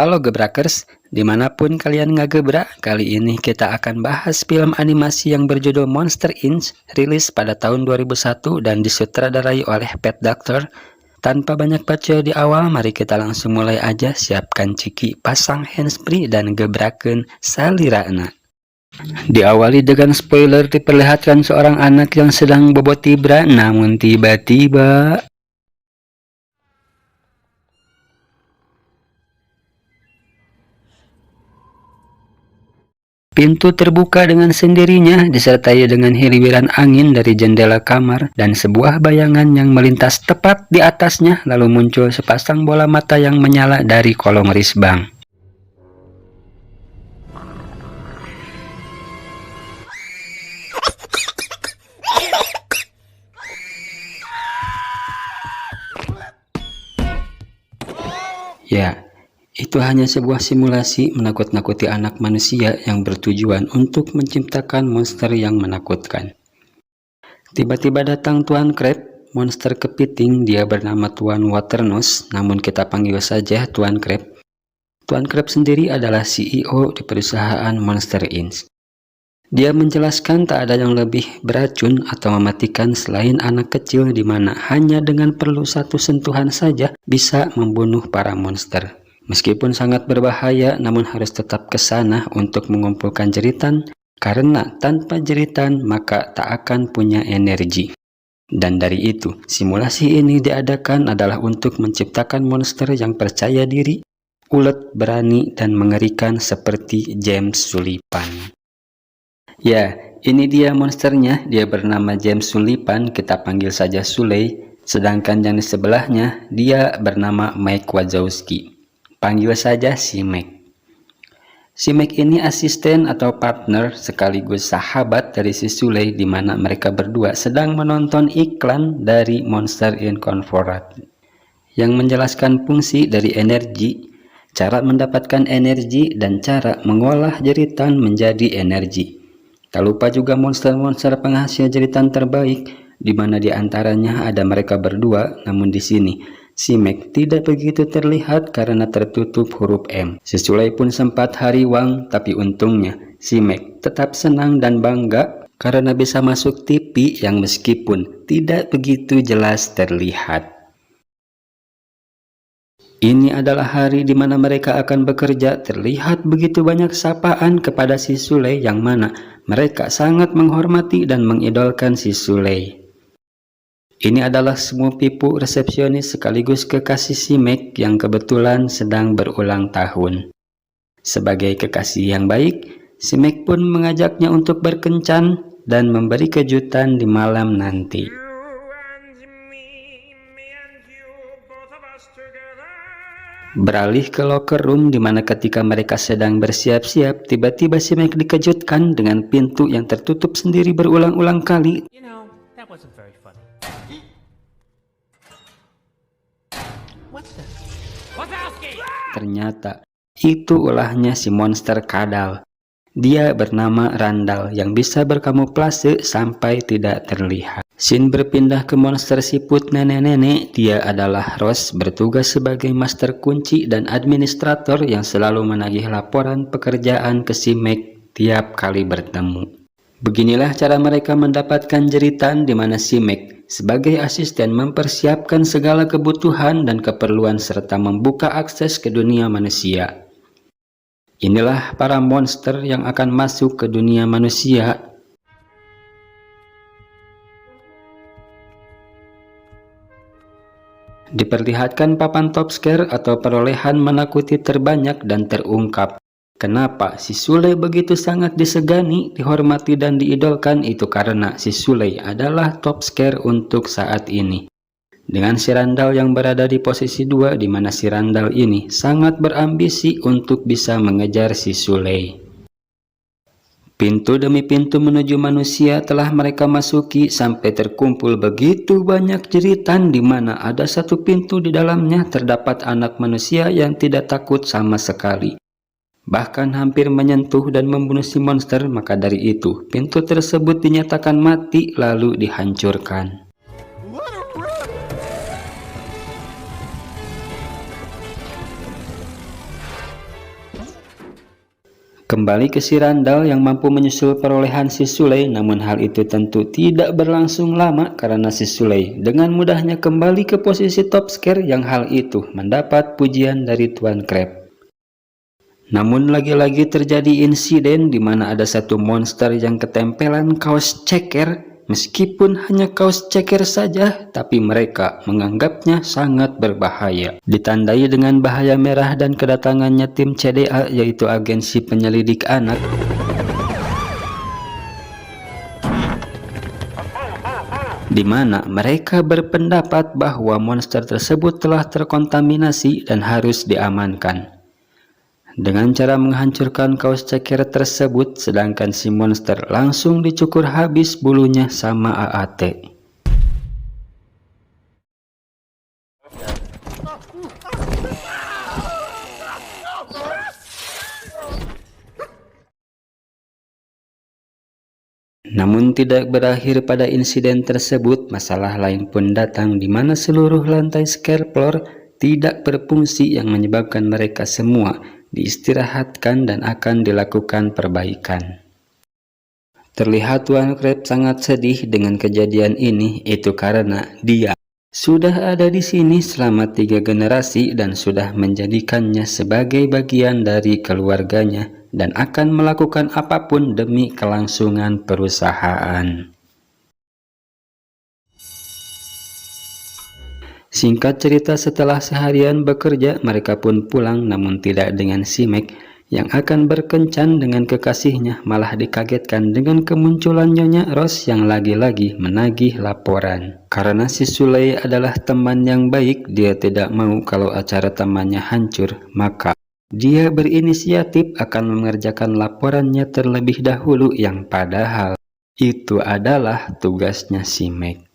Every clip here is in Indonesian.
Halo Gebrakers, dimanapun kalian ngegebrak, kali ini kita akan bahas film animasi yang berjudul Monster Inc. rilis pada tahun 2001 dan disutradarai oleh Pet Doctor. Tanpa banyak bacot di awal, mari kita langsung mulai aja. Siapkan ciki, pasang handsfree dan gebraken salirana. Diawali dengan spoiler, diperlihatkan seorang anak yang sedang bobot tibra, namun tiba-tiba pintu terbuka dengan sendirinya, disertai dengan hiliran angin dari jendela kamar dan sebuah bayangan yang melintas tepat di atasnya, lalu muncul sepasang bola mata yang menyala dari kolong risbang. Ya, itu hanya sebuah simulasi menakut-nakuti anak manusia yang bertujuan untuk menciptakan monster yang menakutkan. Tiba-tiba datang Tuan Crab, monster kepiting. Dia bernama Tuan Waternose, namun kita panggil saja Tuan Crab. Tuan Crab sendiri adalah CEO di perusahaan Monster Inc. Dia menjelaskan tak ada yang lebih beracun atau mematikan selain anak kecil, di mana hanya dengan perlu satu sentuhan saja bisa membunuh para monster. Meskipun sangat berbahaya, namun harus tetap ke sana untuk mengumpulkan jeritan, karena tanpa jeritan maka tak akan punya energi. Dan dari itu, simulasi ini diadakan adalah untuk menciptakan monster yang percaya diri, ulet, berani, dan mengerikan seperti James Sullivan. Ya, ini dia monsternya. Dia bernama James Sullivan, kita panggil saja Sule. Sedangkan yang di sebelahnya, dia bernama Mike Wazowski. Panggil saja si Mike. Si Mike ini asisten atau partner sekaligus sahabat dari si Sule, di mana mereka berdua sedang menonton iklan dari Monster Incorporated yang menjelaskan fungsi dari energi, cara mendapatkan energi, dan cara mengolah jeritan menjadi energi. Tak lupa juga monster-monster penghasil jeritan terbaik, di mana di antaranya ada mereka berdua. Namun di sini si Mac tidak begitu terlihat karena tertutup huruf M. Si Sulai pun sempat hariwang, tapi untungnya si Mac tetap senang dan bangga karena bisa masuk TV yang meskipun tidak begitu jelas terlihat. Ini adalah hari di mana mereka akan bekerja. Terlihat begitu banyak sapaan kepada si Sule, yang mana mereka sangat menghormati dan mengidolkan si Sule. Ini adalah semua pipu resepsionis sekaligus kekasih si Mac yang kebetulan sedang berulang tahun. Sebagai kekasih yang baik, si Mac pun mengajaknya untuk berkencan dan memberi kejutan di malam nanti. Beralih ke locker room, di mana ketika mereka sedang bersiap-siap, tiba-tiba si Mike dikejutkan dengan pintu yang tertutup sendiri berulang-ulang kali. Ternyata itu ulahnya si monster kadal. Dia bernama Randall yang bisa berkamuflase sampai tidak terlihat. Scene berpindah ke monster siput nenek-nenek. Dia adalah Rose, bertugas sebagai master kunci dan administrator yang selalu menagih laporan pekerjaan ke si Mac tiap kali bertemu. Beginilah cara mereka mendapatkan jeritan, di mana si Mac sebagai asisten mempersiapkan segala kebutuhan dan keperluan serta membuka akses ke dunia manusia. Inilah para monster yang akan masuk ke dunia manusia. Diperlihatkan papan top scare atau perolehan menakuti terbanyak dan terungkap. Kenapa si Sule begitu sangat disegani, dihormati, dan diidolkan? Itu karena si Sule adalah top scare untuk saat ini. Dengan si Randall yang berada di posisi 2, di mana si Randall ini sangat berambisi untuk bisa mengejar si Sule. Pintu demi pintu menuju manusia telah mereka masuki sampai terkumpul begitu banyak jeritan, di mana ada satu pintu di dalamnya terdapat anak manusia yang tidak takut sama sekali. Bahkan hampir menyentuh dan membunuh si monster, maka dari itu pintu tersebut dinyatakan mati lalu dihancurkan. Kembali ke si Randall yang mampu menyusul perolehan si Sule, namun hal itu tentu tidak berlangsung lama karena si Sule dengan mudahnya kembali ke posisi top score yang hal itu mendapat pujian dari Tuan Crab. Namun lagi-lagi terjadi insiden di mana ada satu monster yang ketempelan kaos ceker. Meskipun hanya kaos ceker saja, tapi mereka menganggapnya sangat berbahaya. Ditandai dengan bahaya merah dan kedatangannya tim CDA, yaitu agensi penyelidik anak. Di mana mereka berpendapat bahwa monster tersebut telah terkontaminasi dan harus diamankan. Dengan cara menghancurkan kaos ceker tersebut, sedangkan si monster langsung dicukur habis bulunya sama AAT. Namun tidak berakhir pada insiden tersebut, masalah lain pun datang di mana seluruh lantai scale floor tidak berfungsi yang menyebabkan mereka semua diistirahatkan dan akan dilakukan perbaikan. Terlihat Tuan Crab sangat sedih dengan kejadian ini, itu karena dia sudah ada di sini selama 3 generasi dan sudah menjadikannya sebagai bagian dari keluarganya dan akan melakukan apapun demi kelangsungan perusahaan. Singkat cerita, setelah seharian bekerja, mereka pun pulang, namun tidak dengan si Meg yang akan berkencan dengan kekasihnya, malah dikagetkan dengan kemunculan Nyonya Rose yang lagi-lagi menagih laporan. Karena si Sule adalah teman yang baik, dia tidak mau kalau acara temannya hancur, maka dia berinisiatif akan mengerjakan laporannya terlebih dahulu, yang padahal itu adalah tugasnya si Meg.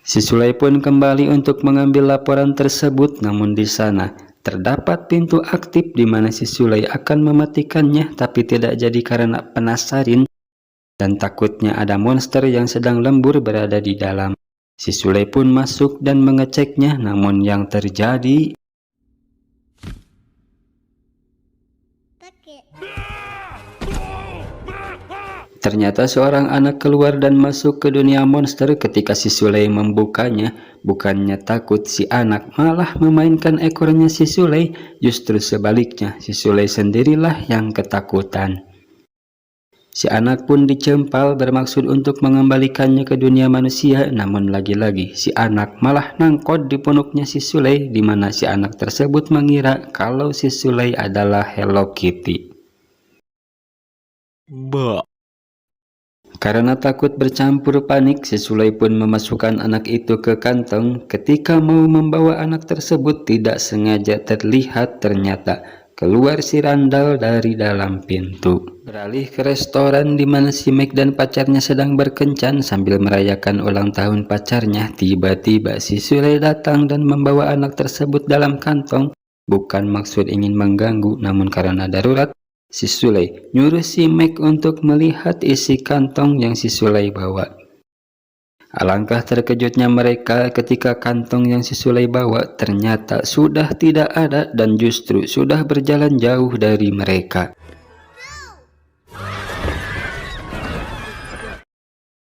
Si Sule pun kembali untuk mengambil laporan tersebut, namun di sana terdapat pintu aktif di mana si Sule akan mematikannya, tapi tidak jadi karena penasaran dan takutnya ada monster yang sedang lembur berada di dalam. Si Sule pun masuk dan mengeceknya, namun yang terjadi ternyata seorang anak keluar dan masuk ke dunia monster. Ketika si Sule membukanya, bukannya takut si anak malah memainkan ekornya si Sule, justru sebaliknya si Sule sendirilah yang ketakutan. Si anak pun dicempal bermaksud untuk mengembalikannya ke dunia manusia, namun lagi-lagi si anak malah nangkot di punuknya si Sule, di mana si anak tersebut mengira kalau si Sule adalah Hello Kitty. Karena takut bercampur panik, si Sule pun memasukkan anak itu ke kantong. Ketika mau membawa anak tersebut, tidak sengaja terlihat ternyata keluar si Randall dari dalam pintu. Beralih ke restoran di mana si Meg dan pacarnya sedang berkencan sambil merayakan ulang tahun pacarnya. Tiba-tiba si Sule datang dan membawa anak tersebut dalam kantong. Bukan maksud ingin mengganggu, namun karena darurat, si Sule nyuruh si Meg untuk melihat isi kantong yang si Sule bawa. Alangkah terkejutnya mereka ketika kantong yang si Sule bawa ternyata sudah tidak ada dan justru sudah berjalan jauh dari mereka.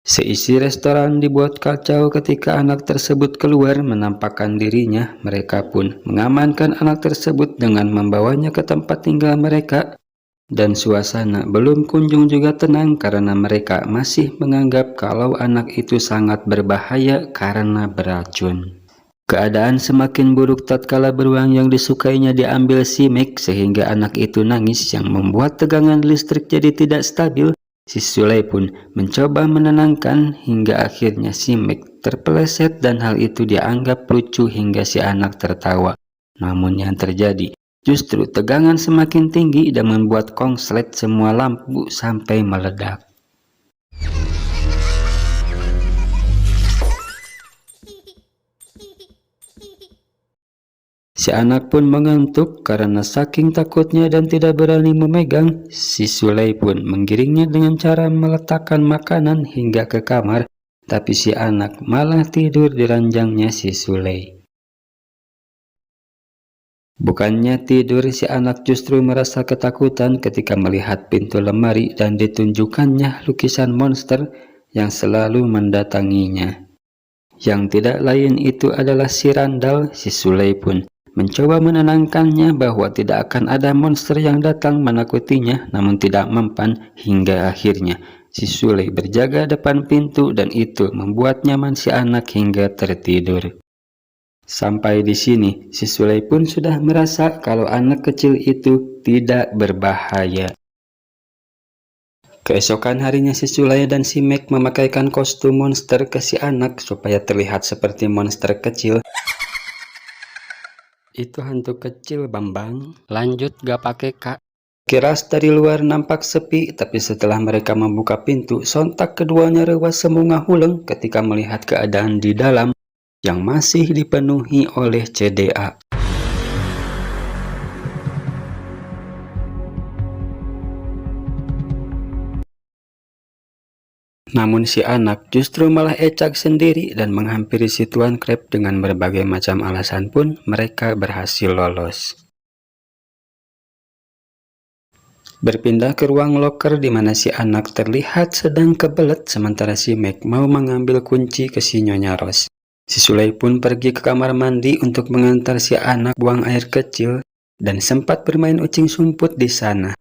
Seisi restoran dibuat kacau ketika anak tersebut keluar menampakkan dirinya. Mereka pun mengamankan anak tersebut dengan membawanya ke tempat tinggal mereka. Dan suasana belum kunjung juga tenang karena mereka masih menganggap kalau anak itu sangat berbahaya karena beracun. Keadaan semakin buruk tatkala beruang yang disukainya diambil si Meg sehingga anak itu nangis yang membuat tegangan listrik jadi tidak stabil. Si Sule pun mencoba menenangkan hingga akhirnya si Meg terpeleset dan hal itu dianggap lucu hingga si anak tertawa. Namun yang terjadi justru tegangan semakin tinggi dan membuat konslet semua lampu sampai meledak. Si anak pun mengantuk karena saking takutnya dan tidak berani memegang. Si Sule pun menggiringnya dengan cara meletakkan makanan hingga ke kamar, tapi si anak malah tidur di ranjangnya si Sule. Bukannya tidur, si anak justru merasa ketakutan ketika melihat pintu lemari dan ditunjukkannya lukisan monster yang selalu mendatanginya. Yang tidak lain itu adalah si Randall. Si Sule pun mencoba menenangkannya bahwa tidak akan ada monster yang datang menakutinya, namun tidak mempan hingga akhirnya si Sule berjaga depan pintu dan itu membuat nyaman si anak hingga tertidur. Sampai di sini, si Sule pun sudah merasa kalau anak kecil itu tidak berbahaya. Keesokan harinya si Sule dan si Meg memakaikan kostum monster ke si anak supaya terlihat seperti monster kecil. Itu hantu kecil, Bambang. Lanjut, gak pakai Kak. Kiras dari luar nampak sepi, tapi setelah mereka membuka pintu, sontak keduanya rewas semunga huleng ketika melihat keadaan di dalam yang masih dipenuhi oleh CDA. Namun si anak justru malah ecak sendiri dan menghampiri si Tuan Crab dengan berbagai macam alasan pun mereka berhasil lolos. Berpindah ke ruang loker di mana si anak terlihat sedang kebelet sementara si Meg mau mengambil kunci ke si Nyonya Rose. Si Sule pun pergi ke kamar mandi untuk mengantar si anak buang air kecil dan sempat bermain ucing sumput di sana.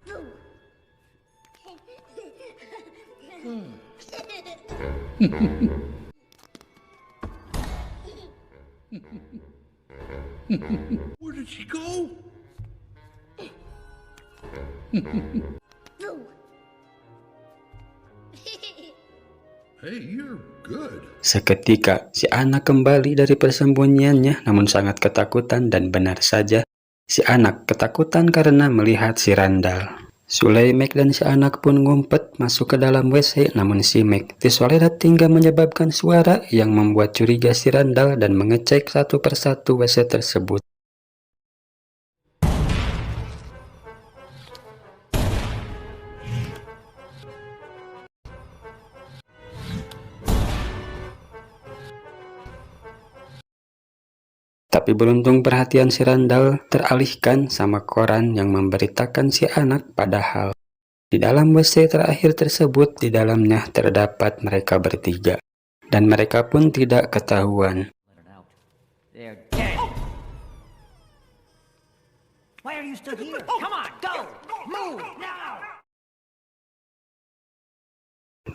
Where did she go? Hey, you're good. Seketika, si anak kembali dari persembunyiannya namun sangat ketakutan dan benar saja, si anak ketakutan karena melihat si Randall. Sule, Meg dan si anak pun ngumpet masuk ke dalam WC namun si Meg disoledat hingga menyebabkan suara yang membuat curiga si Randall dan mengecek satu persatu WC tersebut. Tapi beruntung perhatian si Randall teralihkan sama koran yang memberitakan si anak padahal di dalam WC terakhir tersebut di dalamnya terdapat mereka bertiga dan mereka pun tidak ketahuan.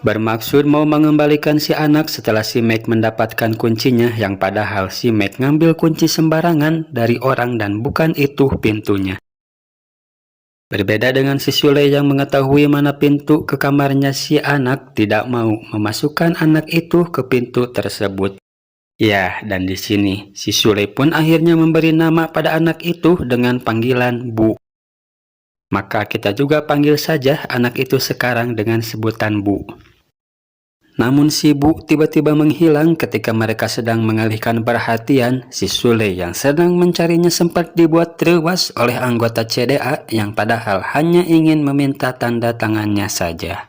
Bermaksud mau mengembalikan si anak setelah si Meg mendapatkan kuncinya yang padahal si Meg ngambil kunci sembarangan dari orang dan bukan itu pintunya. Berbeda dengan si Sule yang mengetahui mana pintu ke kamarnya, si anak tidak mau memasukkan anak itu ke pintu tersebut. Ya, dan di sini si Sule pun akhirnya memberi nama pada anak itu dengan panggilan Bu. Maka kita juga panggil saja anak itu sekarang dengan sebutan Bu. Namun si Bu tiba-tiba menghilang ketika mereka sedang mengalihkan perhatian. Si Sule yang sedang mencarinya sempat dibuat tewas oleh anggota CDA yang padahal hanya ingin meminta tanda tangannya saja.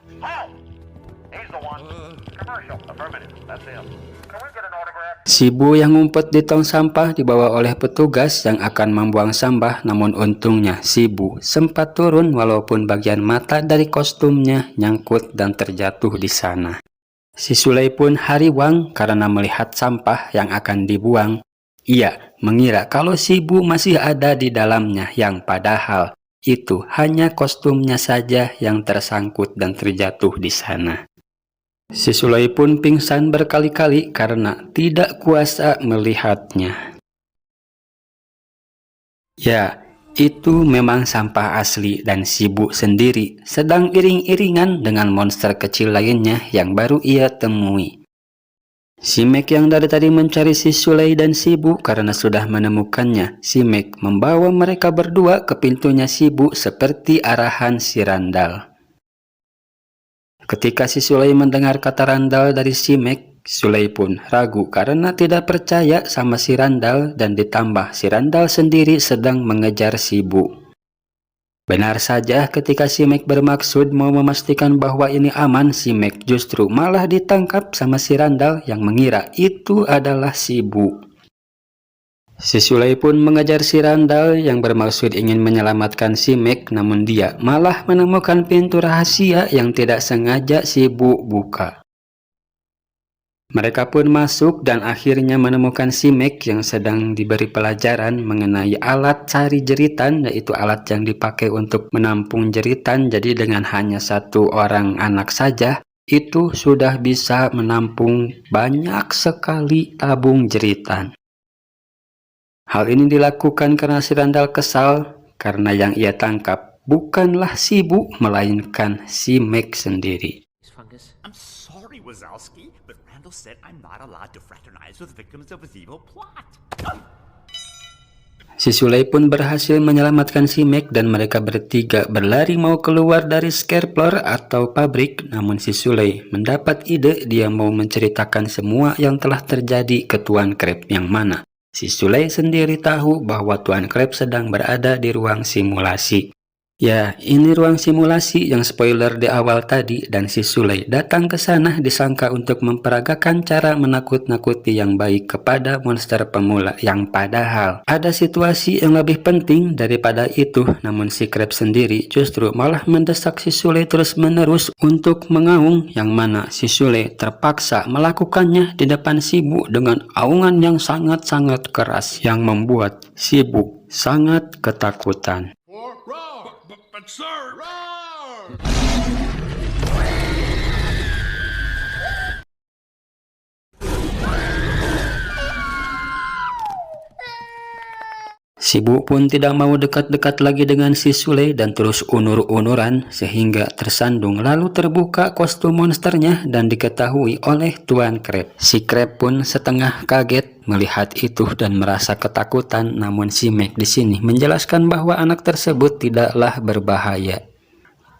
Si Bu yang ngumpet di tong sampah dibawa oleh petugas yang akan membuang sampah, namun untungnya si Bu sempat turun walaupun bagian mata dari kostumnya nyangkut dan terjatuh di sana. Si Sule pun hariwang karena melihat sampah yang akan dibuang. Ia mengira kalau si Bu masih ada di dalamnya yang padahal itu hanya kostumnya saja yang tersangkut dan terjatuh di sana. Si Sule pun pingsan berkali-kali karena tidak kuasa melihatnya. Ya, itu memang sampah asli dan si Bu sendiri sedang iring-iringan dengan monster kecil lainnya yang baru ia temui. Si Meg yang dari tadi mencari si Sule dan si Bu karena sudah menemukannya. Si Meg membawa mereka berdua ke pintunya si Bu seperti arahan si Randall. Ketika si Sule mendengar kata Randall dari si Meg, Sule pun ragu karena tidak percaya sama si Randall dan ditambah si Randall sendiri sedang mengejar si Bu. Benar saja ketika si Meg bermaksud mau memastikan bahwa ini aman, si Meg justru malah ditangkap sama si Randall yang mengira itu adalah si Bu. Si Sule pun mengejar si Randall yang bermaksud ingin menyelamatkan si Meg, namun dia malah menemukan pintu rahasia yang tidak sengaja si Bu buka. Mereka pun masuk dan akhirnya menemukan si Meg yang sedang diberi pelajaran mengenai alat cari jeritan, yaitu alat yang dipakai untuk menampung jeritan. Jadi dengan hanya satu orang anak saja, itu sudah bisa menampung banyak sekali tabung jeritan. Hal ini dilakukan karena si Randall kesal karena yang ia tangkap bukanlah si Bu, melainkan si Meg sendiri. I'm sorry, Wazowski, but Randall said I'm not allowed to fraternize with victims of his evil plot. Si Sule pun berhasil menyelamatkan si Meg dan mereka bertiga berlari mau keluar dari Scarefloor atau pabrik. Namun si Sule mendapat ide, dia mau menceritakan semua yang telah terjadi ke Tuan Crab, yang mana si Sule sendiri tahu bahwa Tuan Crab sedang berada di ruang simulasi. Ya, ini ruang simulasi yang spoiler di awal tadi, dan si Sule datang ke sana disangka untuk memperagakan cara menakut-nakuti yang baik kepada monster pemula, yang padahal ada situasi yang lebih penting daripada itu. Namun si Crab sendiri justru malah mendesak si Sule terus-menerus untuk mengaung, yang mana si Sule terpaksa melakukannya di depan si Bu dengan aungan yang sangat-sangat keras yang membuat si Bu sangat ketakutan. But sir, roar! Si Bu pun tidak mau dekat-dekat lagi dengan si Sule dan terus unur-unuran sehingga tersandung, lalu terbuka kostum monsternya dan diketahui oleh Tuan Crab. Si Crab pun setengah kaget melihat itu dan merasa ketakutan, namun si Meg di sini menjelaskan bahwa anak tersebut tidaklah berbahaya.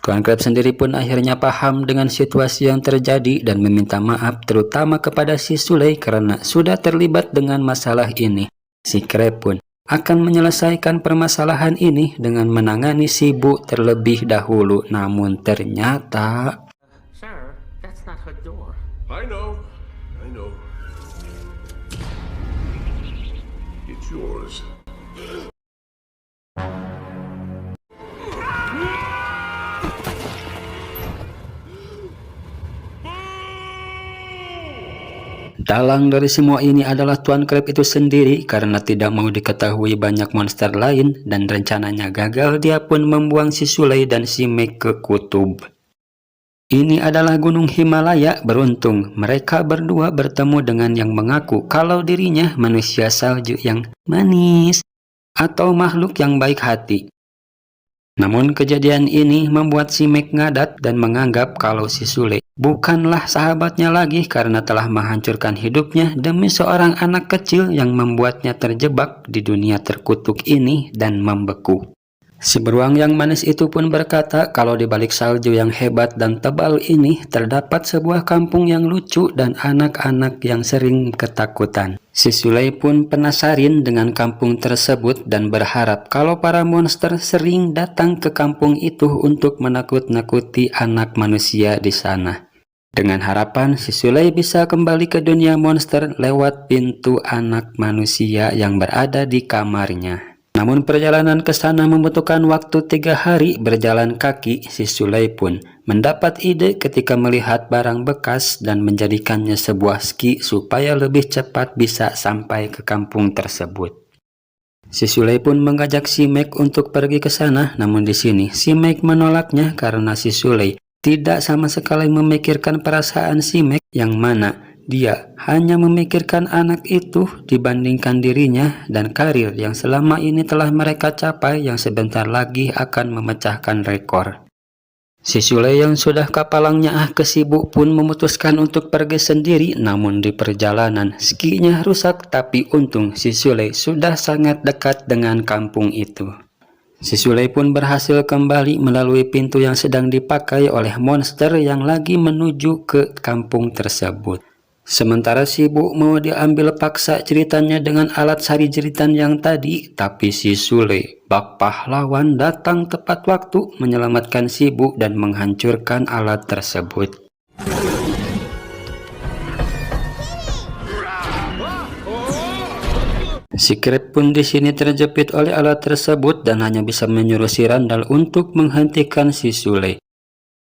Tuan Crab sendiri pun akhirnya paham dengan situasi yang terjadi dan meminta maaf terutama kepada si Sule karena sudah terlibat dengan masalah ini. Si Crab pun akan menyelesaikan permasalahan ini dengan menangani si Bu terlebih dahulu, namun ternyata... Sir, that's not her door. I know. It's yours. Dalang dari semua ini adalah Tuan Crab itu sendiri karena tidak mau diketahui banyak monster lain, dan rencananya gagal. Dia pun membuang si Sule dan si Meg ke kutub. Ini adalah Gunung Himalaya. Beruntung mereka berdua bertemu dengan yang mengaku kalau dirinya manusia salju yang manis atau makhluk yang baik hati. Namun kejadian ini membuat si Meg ngadat dan menganggap kalau si Sule bukanlah sahabatnya lagi karena telah menghancurkan hidupnya demi seorang anak kecil yang membuatnya terjebak di dunia terkutuk ini dan membeku. Si beruang yang manis itu pun berkata kalau di balik salju yang hebat dan tebal ini terdapat sebuah kampung yang lucu dan anak-anak yang sering ketakutan. Si Sule pun penasaran dengan kampung tersebut dan berharap kalau para monster sering datang ke kampung itu untuk menakut-nakuti anak manusia di sana. Dengan harapan si Sule bisa kembali ke dunia monster lewat pintu anak manusia yang berada di kamarnya. Namun perjalanan ke sana membutuhkan waktu 3 hari berjalan kaki. Si Sule pun mendapat ide ketika melihat barang bekas dan menjadikannya sebuah ski supaya lebih cepat bisa sampai ke kampung tersebut. Si Sule pun mengajak si Meg untuk pergi ke sana, namun di sini si Meg menolaknya karena si Sule tidak sama sekali memikirkan perasaan si Meg, yang mana dia hanya memikirkan anak itu dibandingkan dirinya dan karir yang selama ini telah mereka capai yang sebentar lagi akan memecahkan rekor. Si Sule yang sudah kapalangnya kesibuk pun memutuskan untuk pergi sendiri, namun di perjalanan skinya rusak, tapi untung si Sule sudah sangat dekat dengan kampung itu. Si Sule pun berhasil kembali melalui pintu yang sedang dipakai oleh monster yang lagi menuju ke kampung tersebut. Sementara si Bu mau diambil paksa ceritanya dengan alat sari jeritan yang tadi, tapi si Sule, bak pahlawan, datang tepat waktu menyelamatkan si Bu dan menghancurkan alat tersebut. Si Krep pun di sini terjepit oleh alat tersebut dan hanya bisa menyuruh si Randall untuk menghentikan si Sule.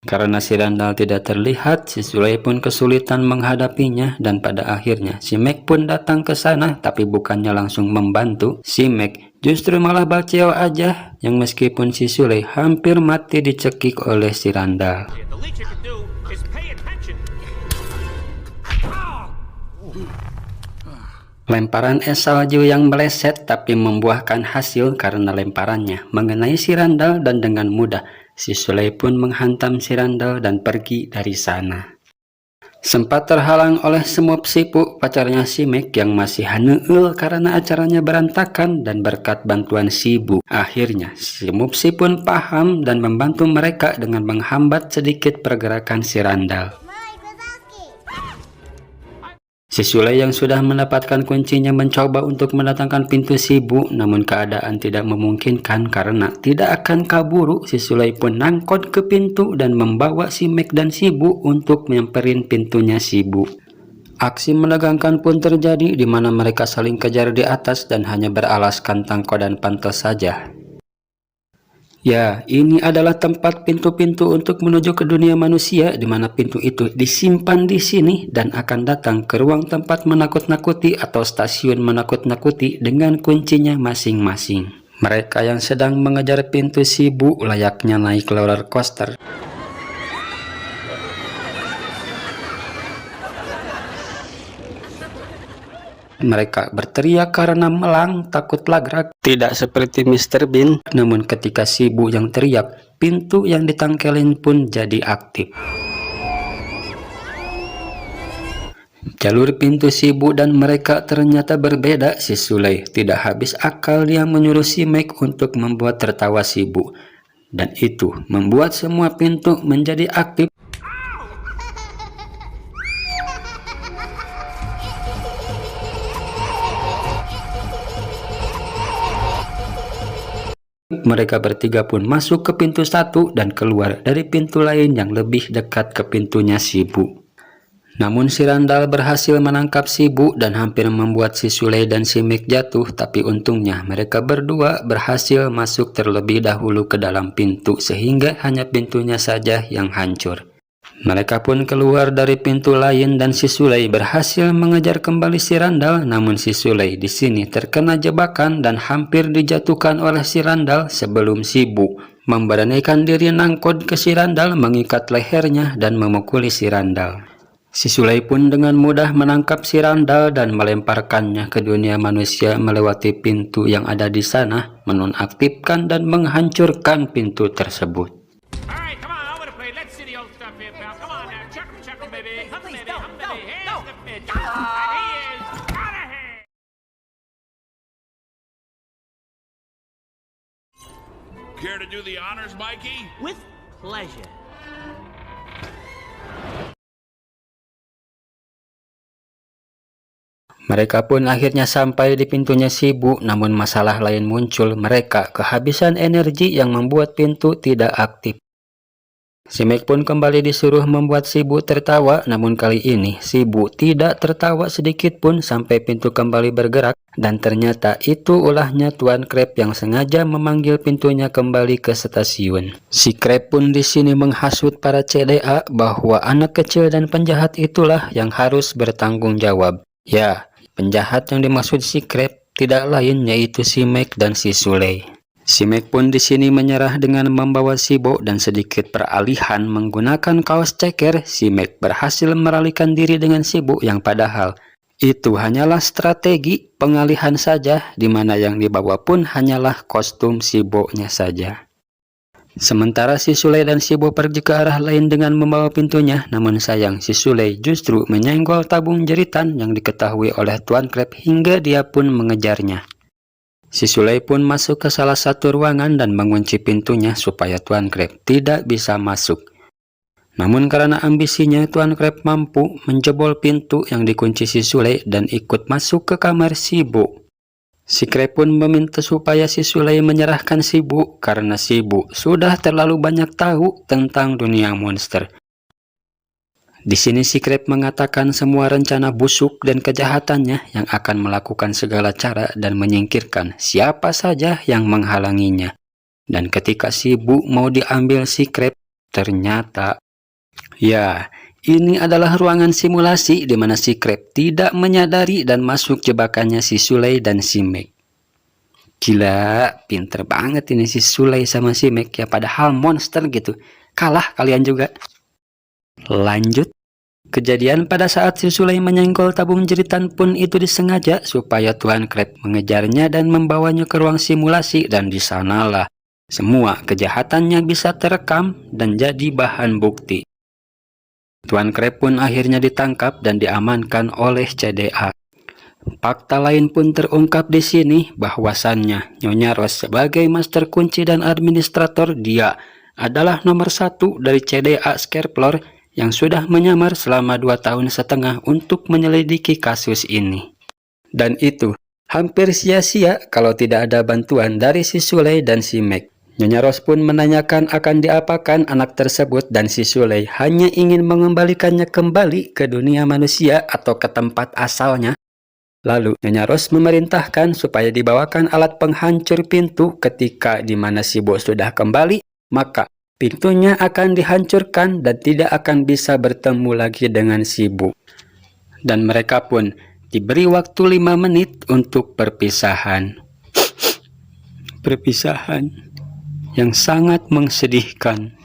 Karena si Randall tidak terlihat, si Sule pun kesulitan menghadapinya dan pada akhirnya si Mac pun datang ke sana, tapi bukannya langsung membantu. Si Mac justru malah baceo aja, yang meskipun si Sule hampir mati dicekik oleh si Randall. The least you can do is pay attention. Lemparan es salju yang meleset tapi membuahkan hasil karena lemparannya mengenai si Randall dan dengan mudah si Sule pun menghantam si Randall dan pergi dari sana. Sempat terhalang oleh Smooth Sipu, pacarnya si Mac yang masih haneul karena acaranya berantakan, dan berkat bantuan Sibu, akhirnya Smooth Si pun paham dan membantu mereka dengan menghambat sedikit pergerakan si Randall. Si Sule yang sudah mendapatkan kuncinya mencoba untuk mendatangkan pintu Sibu, namun keadaan tidak memungkinkan karena tidak akan kaburu. Si Sule pun nangkot ke pintu dan membawa si Mac dan Sibu untuk nyamperin pintunya Sibu. Aksi menegangkan pun terjadi di mana mereka saling kejar di atas dan hanya beralaskan tangko dan pantel saja. Ya, ini adalah tempat pintu-pintu untuk menuju ke dunia manusia, di mana pintu itu disimpan di sini dan akan datang ke ruang tempat menakut-nakuti atau stasiun menakut-nakuti dengan kuncinya masing-masing. Mereka yang sedang mengejar pintu Sibu layaknya naik roller coaster. Mereka berteriak karena melang, takut lagrak, tidak seperti Mr. Bean. Namun ketika Sibu yang teriak, pintu yang ditangkelin pun jadi aktif. Jalur pintu Sibu dan mereka ternyata berbeda. Si Sule tidak habis akal, dia menyuruh si Mac untuk membuat tertawa Sibu. Dan itu membuat semua pintu menjadi aktif. Mereka bertiga pun masuk ke pintu satu dan keluar dari pintu lain yang lebih dekat ke pintunya Sibu. Namun si Randall berhasil menangkap Sibu dan hampir membuat si Sule dan si Mac jatuh, tapi untungnya mereka berdua berhasil masuk terlebih dahulu ke dalam pintu sehingga hanya pintunya saja yang hancur. Mereka pun keluar dari pintu lain dan si Sule berhasil mengejar kembali si Randall, namun si Sule di sini terkena jebakan dan hampir dijatuhkan oleh si Randall sebelum Sibu memberanikan diri nangkut ke si Randall, mengikat lehernya dan memukuli si Randall. Si Sule pun dengan mudah menangkap si Randall dan melemparkannya ke dunia manusia melewati pintu yang ada di sana, menonaktifkan dan menghancurkan pintu tersebut. Care to do the honors, Mikey? With pleasure. Mereka pun akhirnya sampai di pintunya Sibu, namun masalah lain muncul. Mereka kehabisan energi yang membuat pintu tidak aktif. Si Mac pun kembali disuruh membuat Sibu tertawa, namun kali ini Sibu tidak tertawa sedikit pun sampai pintu kembali bergerak, dan ternyata itu ulahnya Tuan Krep yang sengaja memanggil pintunya kembali ke stasiun. Si Krep pun di sini menghasut para CDA bahwa anak kecil dan penjahat itulah yang harus bertanggung jawab. Ya, penjahat yang dimaksud si Krep tidak lain yaitu si Mac dan si Sule. Si Mac pun di sini menyerah dengan membawa Sibo dan sedikit peralihan menggunakan kaos ceker. Si Mac berhasil meralikan diri dengan Sibo yang padahal itu hanyalah strategi pengalihan saja, di mana yang dibawa pun hanyalah kostum Sibo-nya saja. Sementara si Sule dan Sibo pergi ke arah lain dengan membawa pintunya, namun sayang si Sule justru menyenggol tabung jeritan yang diketahui oleh Tuan Krep hingga dia pun mengejarnya. Si Sule pun masuk ke salah satu ruangan dan mengunci pintunya supaya Tuan Krep tidak bisa masuk. Namun karena ambisinya, Tuan Krep mampu menjebol pintu yang dikunci si Sule dan ikut masuk ke kamar Sibu. Si Krep pun meminta supaya si Sule menyerahkan Sibu karena Sibu sudah terlalu banyak tahu tentang dunia monster. Di sini Secret mengatakan semua rencana busuk dan kejahatannya yang akan melakukan segala cara dan menyingkirkan siapa saja yang menghalanginya. Dan ketika si Bu mau diambil Secret, ternyata, ya, ini adalah ruangan simulasi di mana Secret tidak menyadari dan masuk jebakannya si Suley dan si Meg. Gila, pinter banget ini si Suley sama si Meg ya, padahal monster gitu. Kalah kalian juga. Lanjut. Kejadian pada saat si Suley menyenggol tabung jeritan pun itu disengaja supaya Tuan Crab mengejarnya dan membawanya ke ruang simulasi, dan di sanalah semua kejahatannya bisa terekam dan jadi bahan bukti. Tuan Crab pun akhirnya ditangkap dan diamankan oleh CDA. Fakta lain pun terungkap di sini bahwasannya Nyonya Rose sebagai master kunci dan administrator, dia adalah nomor 1 dari CDA Scarefloor yang sudah menyamar selama 2 tahun setengah untuk menyelidiki kasus ini. Dan itu hampir sia-sia kalau tidak ada bantuan dari si Suley dan si Meg. Nyonya Rose pun menanyakan akan diapakan anak tersebut, dan si Suley hanya ingin mengembalikannya kembali ke dunia manusia atau ke tempat asalnya. Lalu Nyonya Rose memerintahkan supaya dibawakan alat penghancur pintu. Ketika di mana si bos sudah kembali, maka pintunya akan dihancurkan dan tidak akan bisa bertemu lagi dengan si Bu. Dan mereka pun diberi waktu 5 menit untuk perpisahan. Perpisahan yang sangat mensedihkan.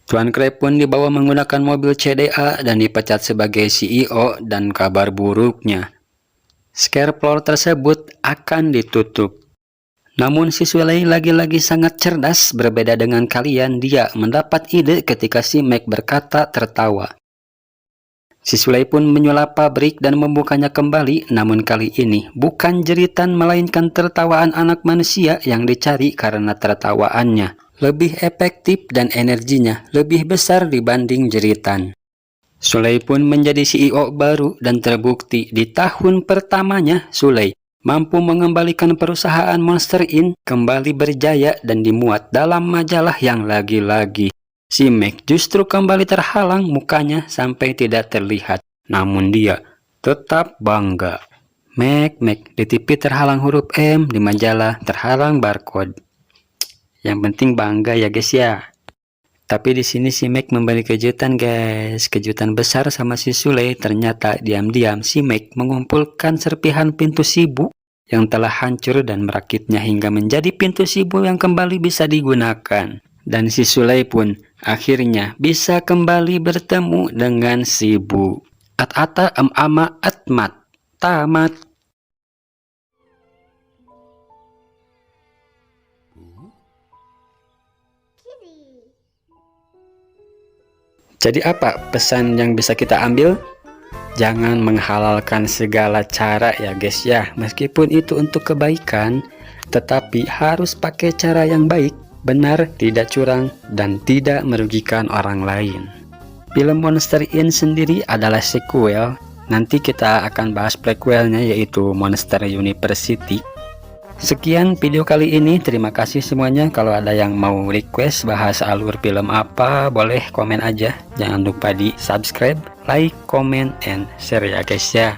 Tuan Crab pun dibawa menggunakan mobil CDA dan dipecat sebagai CEO, dan kabar buruknya, Scarefloor tersebut akan ditutup. Namun si Suley lagi-lagi sangat cerdas, berbeda dengan kalian. Dia mendapat ide ketika si Meg berkata tertawa. Si Suley pun menyulap pabrik dan membukanya kembali, namun kali ini bukan jeritan melainkan tertawaan anak manusia yang dicari karena tertawaannya lebih efektif dan energinya lebih besar dibanding jeritan. Suley pun menjadi CEO baru dan terbukti di tahun pertamanya Suley mampu mengembalikan perusahaan Monster Inc. kembali berjaya dan dimuat dalam majalah yang lagi-lagi si Meg justru kembali terhalang mukanya sampai tidak terlihat. Namun dia tetap bangga. Meg, di TV terhalang huruf M, di majalah terhalang barcode. Yang penting bangga ya guys ya. Tapi di sini si Meg memberi kejutan guys, kejutan besar sama si Suley. Ternyata diam-diam si Meg mengumpulkan serpihan pintu si Bu yang telah hancur dan merakitnya hingga menjadi pintu si Bu yang kembali bisa digunakan. Dan si Suley pun akhirnya bisa kembali bertemu dengan si Bu. At-ata ama atmat tamat. Jadi apa pesan yang bisa kita ambil? Jangan menghalalkan segala cara ya guys ya. Meskipun itu untuk kebaikan, tetapi harus pakai cara yang baik, benar, tidak curang, dan tidak merugikan orang lain. Film Monster Inc sendiri adalah sequel. Nanti kita akan bahas prequelnya, yaitu Monster University. Sekian video kali ini, terima kasih semuanya. Kalau ada yang mau request bahas alur film apa, boleh komen aja. Jangan lupa di subscribe, like, comment, and share ya guys ya.